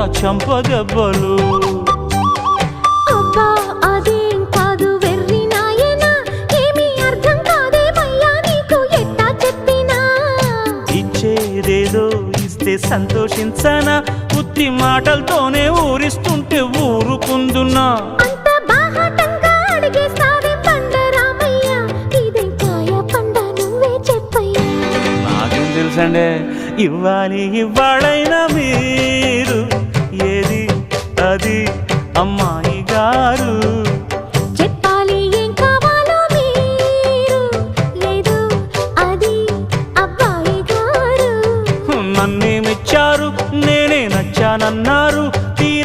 కొడతా చంపదెబ్బలు. అబ్బా అదేం కాదు వెర్రి నాయనా, ఏమీ అర్థం కాదేమయ్యా నీకు ఎట్టా చెప్పినా. ఇచ్చేదేదో ఇస్తే సంతోషించనా, ఉత్తి మాటలతోనే ఊరిస్తుంటే ఊరుకుందున్నా. అంత బాహాటంగా అడిగేస్తావేం బండరామయ్య, ఇదేం కాయ పండ నువ్వే చెప్పయ్యా. నాకేం తెలుసండే, ఇవ్వాలి ఇవ్వాలైనా మీరు ఏది అది అమ్మా